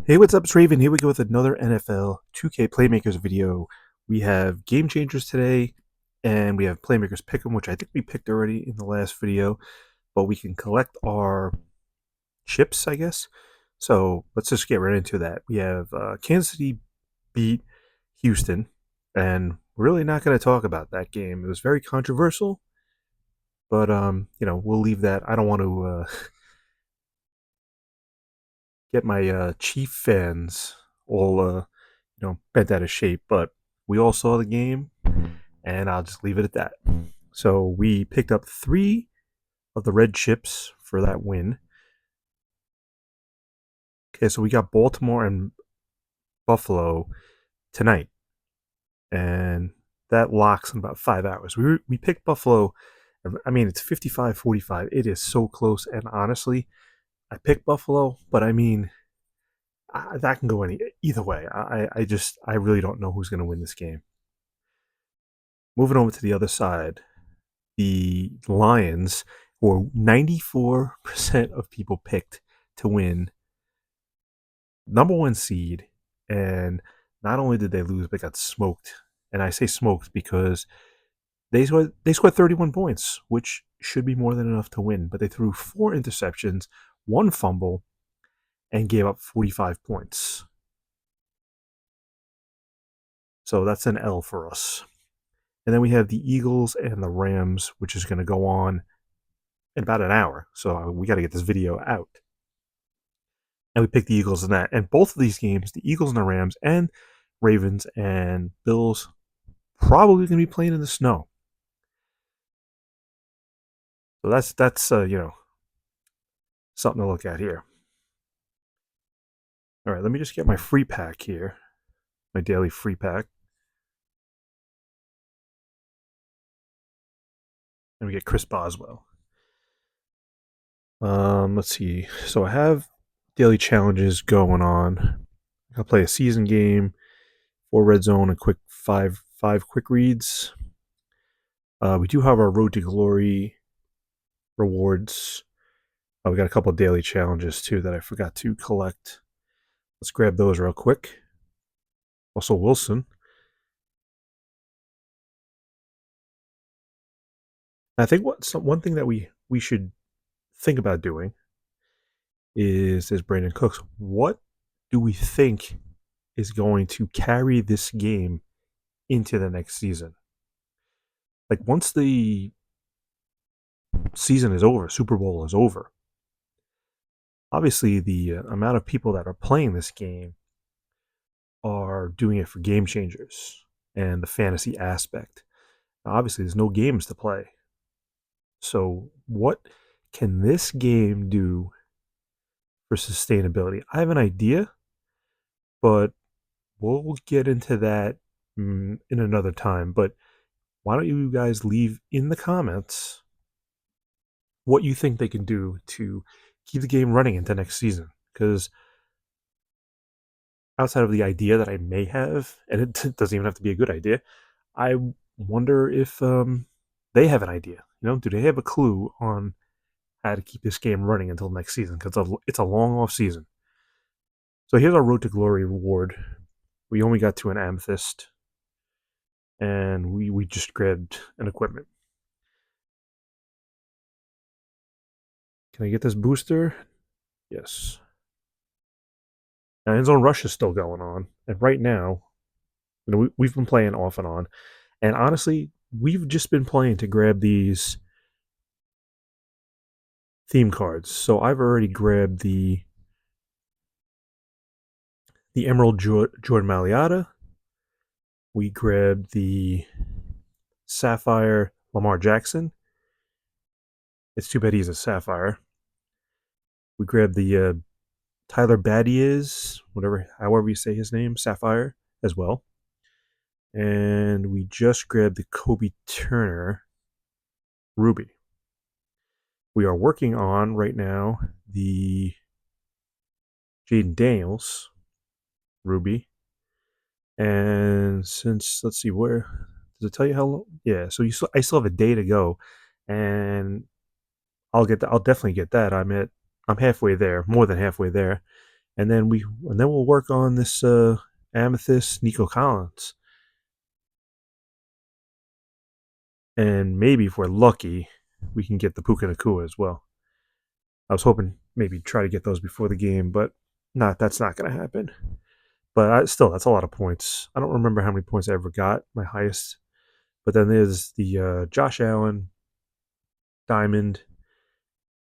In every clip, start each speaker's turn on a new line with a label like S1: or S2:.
S1: Hey, what's up? It's Raven. Here we go with another NFL 2K Playmakers video. We have Gamechangers today, and we have Playmakers Pick'em, which I think we picked already in the last video, but we can collect our chips, I guess. So let's just get right into that. We have Kansas City beat Houston, and we're really not going to talk about that game. It was very controversial, but we'll leave that. I don't want to get my Chief fans all bent out of shape, but we all saw the game, and I'll just leave it at that. So we picked up 3 of the red chips for that win. Okay, so we got Baltimore and Buffalo tonight, and that locks in about 5 hours. We picked Buffalo. I mean, it's 55-45. It is so close, and honestly, I picked Buffalo, but I mean, that can go either way. I really don't know who's going to win this game. Moving over to the other side, the Lions, were 94% of people picked to win, number one seed, and not only did they lose, but got smoked. And I say smoked because they scored 31 points, which should be more than enough to win. But they threw 4 interceptions, 1 fumble, and gave up 45 points. So that's an L for us. And then we have the Eagles and the Rams, which is going to go on in about an hour. So we got to get this video out. And we picked the Eagles in that. And both of these games, the Eagles and the Rams and Ravens and Bills, probably going to be playing in the snow. So that's something to look at here. All right, let me just get my free pack here, my daily free pack. And we get Chris Boswell. Let's see. So I have daily challenges going on. I'll play a season game, 4 red zone, and five quick reads. We do have our Road to Glory rewards. We got a couple of daily challenges too that I forgot to collect. Let's grab those real quick. Also, Wilson. I think one thing that we should think about doing is this Brandon Cooks. What do we think is going to carry this game into the next season? Like once the season is over, Super Bowl is over, obviously the amount of people that are playing this game are doing it for Gamechangers and the fantasy aspect. Now, obviously, there's no games to play. So, what can this game do for sustainability? I have an idea, but we'll get into that in another time. But why don't you guys leave in the comments what you think they can do to keep the game running into next season? Because outside of the idea that I may have, and it doesn't even have to be a good idea, I wonder if they have an idea. Do they have a clue on how to keep this game running until next season? Because it's a long off season. So here's our Road to Glory reward. We only got to an amethyst, and we just grabbed an equipment. Can I get this booster? Yes. Now, End Zone Rush is still going on, and right now, we've been playing off and on, and honestly, we've just been playing to grab these theme cards. So I've already grabbed the Emerald Jordan Maliata. We grabbed the Sapphire Lamar Jackson. It's too bad he's a Sapphire. We grabbed the Tyler Badiez, however you say his name, Sapphire as well. And we just grabbed the Kobe Turner Ruby. We are working on right now the Jaden Daniels Ruby. And since, let's see, where does it tell you how long? Yeah, so I still have a day to go, and I'll definitely get that. I'm halfway there, more than halfway there, And then we'll work on this Amethyst Nico Collins. And maybe if we're lucky, we can get the Puka Nakua as well. I was hoping maybe try to get those before the game, but that's not going to happen. But still, that's a lot of points. I don't remember how many points I ever got, my highest. But then there's the Josh Allen Diamond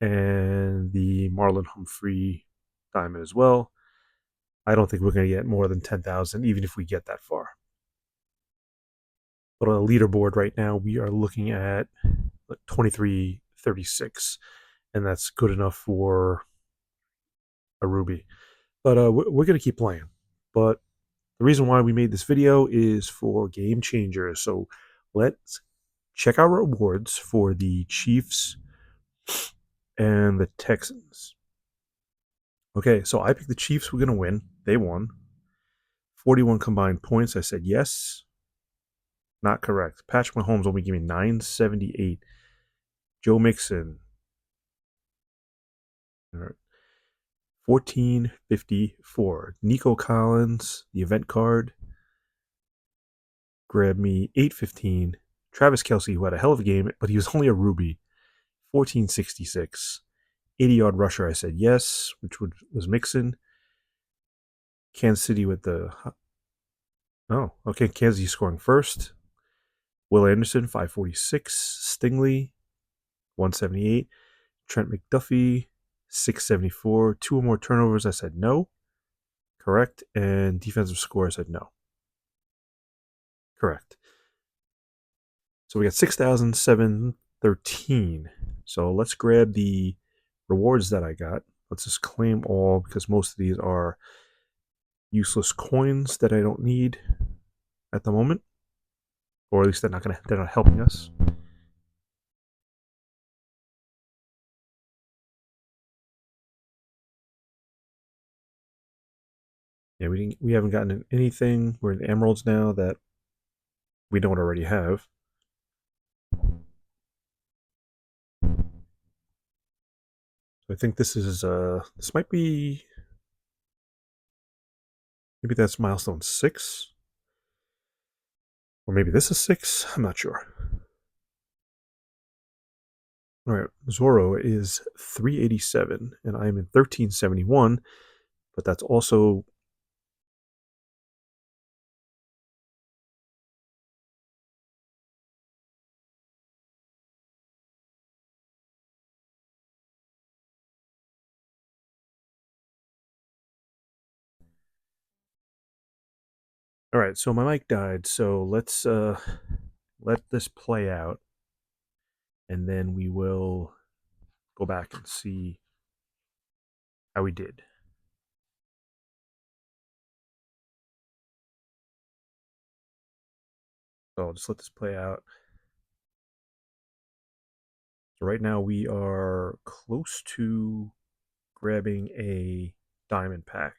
S1: and the Marlon Humphrey Diamond as well. I don't think we're going to get more than 10,000, even if we get that far. But on the leaderboard right now, we are looking at 2336, and that's good enough for a Ruby. But we're going to keep playing. But the reason why we made this video is for Gamechangers. So let's check our rewards for the Chiefs and the Texans. Okay, so I picked the Chiefs were going to win. They won. 41 combined points. I said yes. Not correct. Patrick Mahomes only gave me 978. Joe Mixon. All right. 1454. Nico Collins, the event card, grabbed me 815. Travis Kelce, who had a hell of a game, but he was only a Ruby, 1466. 80-yard rusher, I said yes, which was Mixon. Kansas City with the... Oh, okay, Kansas City scoring first. Will Anderson, 546. Stingley, 178. Trent McDuffie, 674. Two or more turnovers, I said no. Correct. And defensive score, I said no. Correct. So we got 6,713. So let's grab the rewards that I got. Let's just claim all because most of these are useless coins that I don't need at the moment. Or at least they're not helping us. Yeah, we haven't gotten anything. We're in the emeralds now that we don't already have. So I think this might be, maybe that's milestone 6. Or maybe this is 6. I'm not sure. All right, Zorro is 387, and I'm in 1371, but that's also... All right, so my mic died, so let's let this play out, and then we will go back and see how we did. So I'll just let this play out. So right now we are close to grabbing a diamond pack.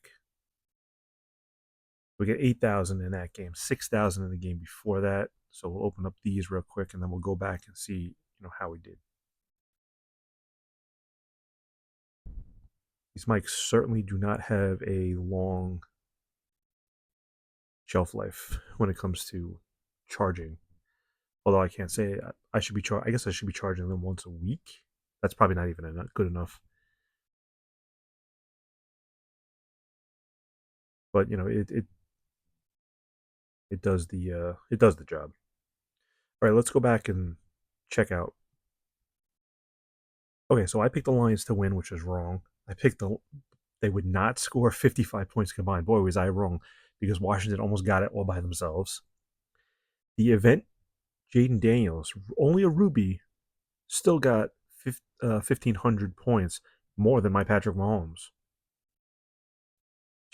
S1: We get 8,000 in that game, 6,000 in the game before that. So we'll open up these real quick, and then we'll go back and see, how we did. These mics certainly do not have a long shelf life when it comes to charging. Although I can't say I should be I guess I should be charging them once a week. That's probably not even good enough. But it does the job. All right, let's go back and check out. Okay, so I picked the Lions to win, which was wrong. I picked they would not score 55 points combined. Boy, was I wrong, because Washington almost got it all by themselves. The event, Jaden Daniels, only a Ruby, still got 1,500 points, more than my Patrick Mahomes.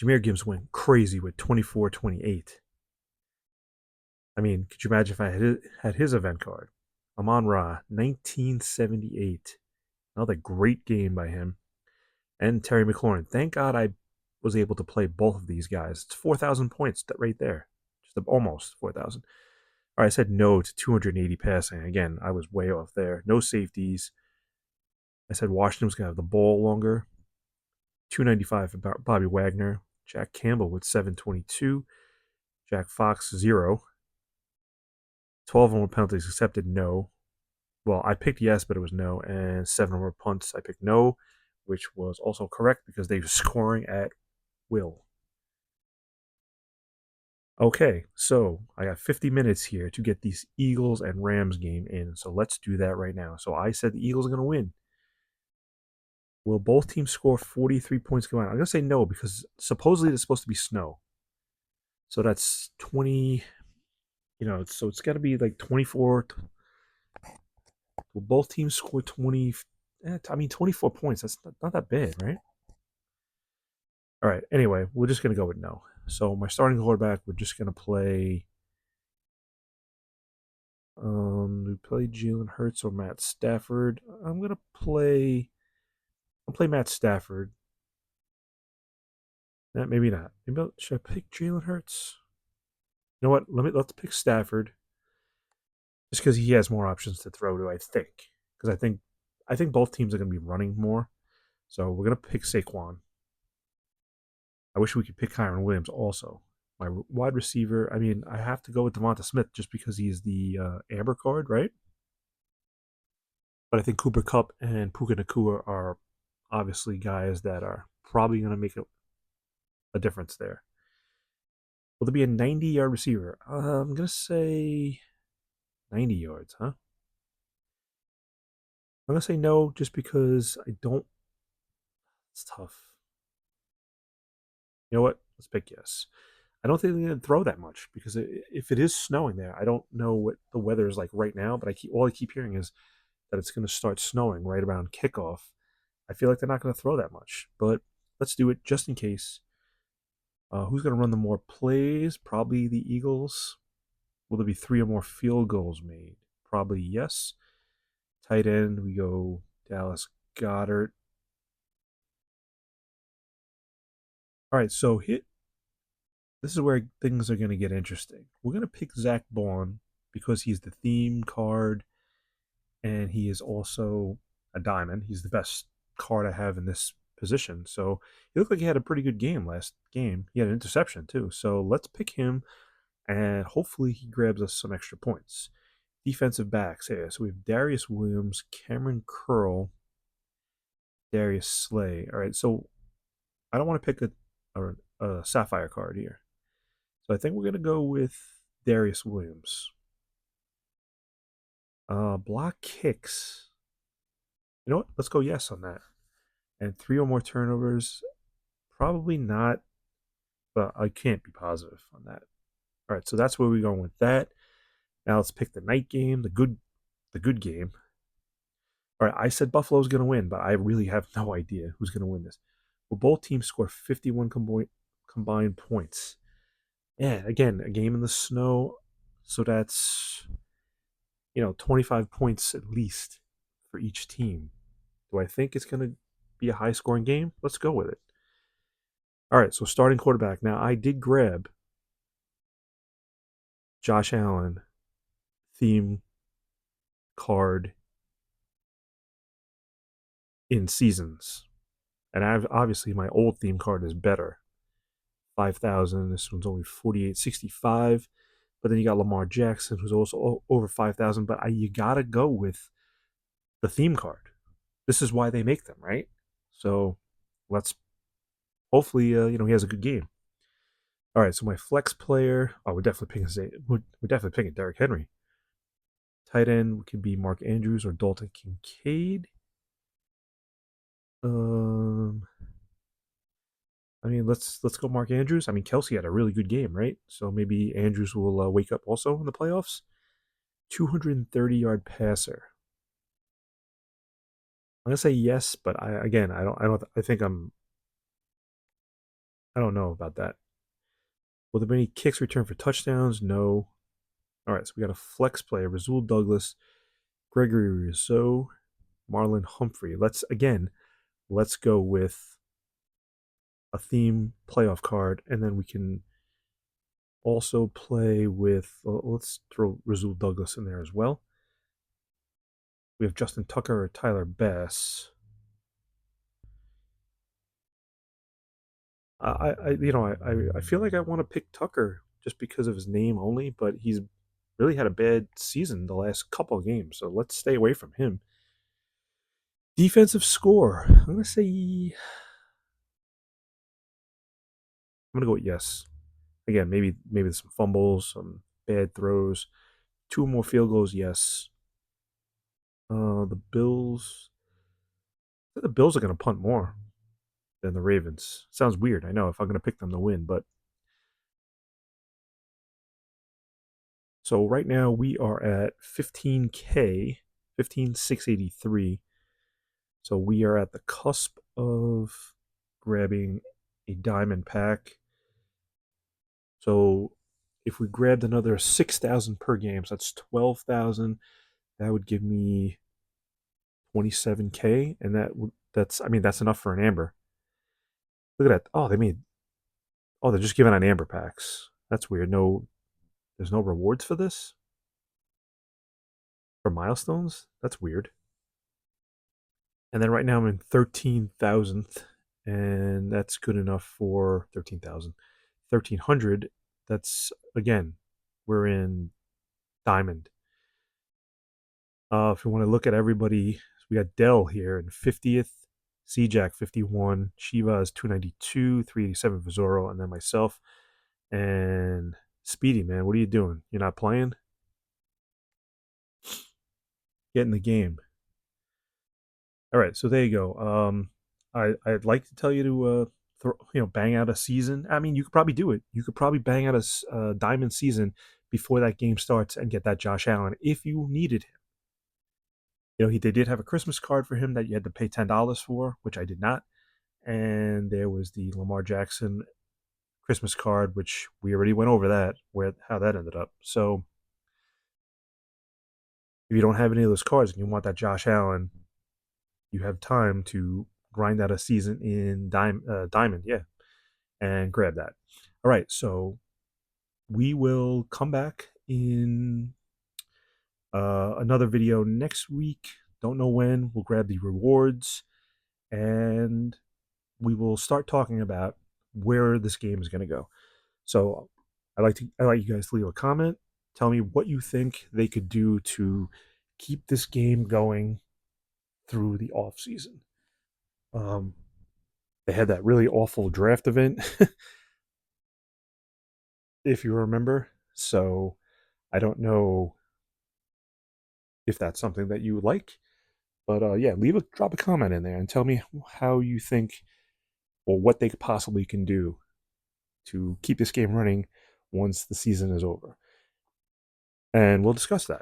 S1: Jahmyr Gibbs went crazy with 24-28. I mean, could you imagine if I had his event card? Amon-Ra, 1978. Another great game by him. And Terry McLaurin. Thank God I was able to play both of these guys. It's 4,000 points right there. Just almost 4,000. All right, I said no to 280 passing. Again, I was way off there. No safeties. I said Washington was going to have the ball longer. 295 for Bobby Wagner. Jack Campbell with 722. Jack Fox 0. 12 or more penalties accepted, no. Well, I picked yes, but it was no. And 7 or more punts, I picked no, which was also correct because they were scoring at will. Okay, so I got 50 minutes here to get these Eagles and Rams game in. So let's do that right now. So I said the Eagles are going to win. Will both teams score 43 points combined? I'm going to say no because supposedly it's supposed to be snow. So that's 20, so it's got to be like 24. Will both teams score 20? I mean, 24 points. That's not that bad, right? All right. Anyway, we're just going to go with no. So my starting quarterback, we're just going to play. We play Jalen Hurts or Matt Stafford. I'll play Matt Stafford. Maybe not. Maybe should I pick Jalen Hurts? You know what? Let's pick Stafford, just because he has more options to throw to. I think because I think both teams are going to be running more. So we're going to pick Saquon. I wish we could pick Kyron Williams also. My wide receiver, I mean, I have to go with Devonta Smith just because he's the Amber card, right? But I think Cooper Kupp and Puka Nakua are obviously guys that are probably going to make a difference there. Will there be a 90-yard receiver? I'm going to say 90 yards, huh? I'm going to say no just because I don't. It's tough. You know what? Let's pick yes. I don't think they're going to throw that much because if it is snowing there, I don't know what the weather is like right now, but all I keep hearing is that it's going to start snowing right around kickoff. I feel like they're not going to throw that much, but let's do it just in case. Who's going to run the more plays? Probably the Eagles. Will there be 3 or more field goals made? Probably yes. Tight end, we go Dallas Goedert. All right, so this is where things are going to get interesting. We're going to pick Zach Bond because he's the theme card and he is also a diamond. He's the best card I have in this position. So he looked like he had a pretty good game last game. He had an interception too. So let's pick him and hopefully he grabs us some extra points. Defensive backs here. So we have Darius Williams, Cameron Curl, Darius Slay. All right, so I don't want to pick a Sapphire card here. So I think we're going to go with Darius Williams. Block kicks. You know what? Let's go yes on that. And 3 or more turnovers. Probably not, but I can't be positive on that. All right, so that's where we're going with that. Now let's pick the night game, the good game. All right, I said Buffalo's going to win, but I really have no idea who's going to win this. Will both teams score 51 combined points? Yeah, again, a game in the snow, so that's 25 points at least for each team. Do I think it's going to be a high scoring game? Let's go with it. All right, so starting quarterback. Now, I did grab Josh Allen theme card in seasons. And obviously, my old theme card is better. 5,000. This one's only 48.65. But then you got Lamar Jackson, who's also over 5,000. But you got to go with the theme card. This is why they make them, right? So let's hopefully, he has a good game. All right, so my flex player. Oh, we're definitely picking Derrick Henry. Tight end could be Mark Andrews or Dalton Kincaid. I mean, let's go Mark Andrews. I mean, Kelsey had a really good game, right? So maybe Andrews will wake up also in the playoffs. 230-yard passer. I'm gonna say yes, but I don't. I don't know about that. Will there be any kicks returned for touchdowns? No. All right, so we got a flex player: Rasul Douglas, Gregory Rousseau, Marlon Humphrey. Let's go with a theme playoff card, and then we can also play with. Let's throw Rasul Douglas in there as well. We have Justin Tucker or Tyler Bass. I feel like I want to pick Tucker just because of his name only, but he's really had a bad season the last couple of games, so let's stay away from him. Defensive score. I'm gonna say I'm gonna go with yes. Again, maybe some fumbles, some bad throws, two more field goals. Yes. The Bills are gonna punt more than the Ravens. Sounds weird, I know, if I'm gonna pick them to win, but so right now we are at 15K, 15,683. So we are at the cusp of grabbing a diamond pack. So if we grabbed another 6,000 per game, so that's 12,000. That would give me 27K, and that's enough for an amber. Look at that. They're just giving out amber packs. That's weird. There's no rewards for this for milestones. That's weird. And then right now I'm in 13,000th, and that's good enough for 13,000. 1,300. That's again, we're in diamond. If you want to look at everybody, we got Dell here in 50th, C-Jack 51, Shiva is 292, 387 for Zoro, and then myself. And Speedy, man, what are you doing? You're not playing? Get in the game. All right, so there you go. I'd like to tell you to bang out a season. I mean, you could probably do it. You could probably bang out a diamond season before that game starts and get that Josh Allen if you needed him. They did have a Christmas card for him that you had to pay $10 for, which I did not. And there was the Lamar Jackson Christmas card, which we already went over that, how that ended up. So if you don't have any of those cards and you want that Josh Allen, you have time to grind out a season in Diamond, yeah, and grab that. All right, so we will come back in another video next week. Don't know when. We'll grab the rewards and we will start talking about where this game is going to go. So I like you guys to leave a comment. Tell me what you think they could do to keep this game going through the off season. They had that really awful draft event, if you remember. So I don't know if that's something that you would like, but yeah, drop a comment in there and tell me how you think or what they possibly can do to keep this game running once the season is over. And we'll discuss that.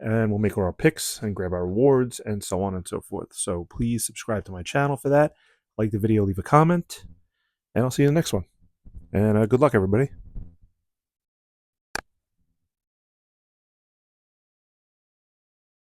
S1: And we'll make our picks and grab our rewards and so on and so forth. So please subscribe to my channel for that. Like the video, leave a comment, and I'll see you in the next one. And good luck, everybody.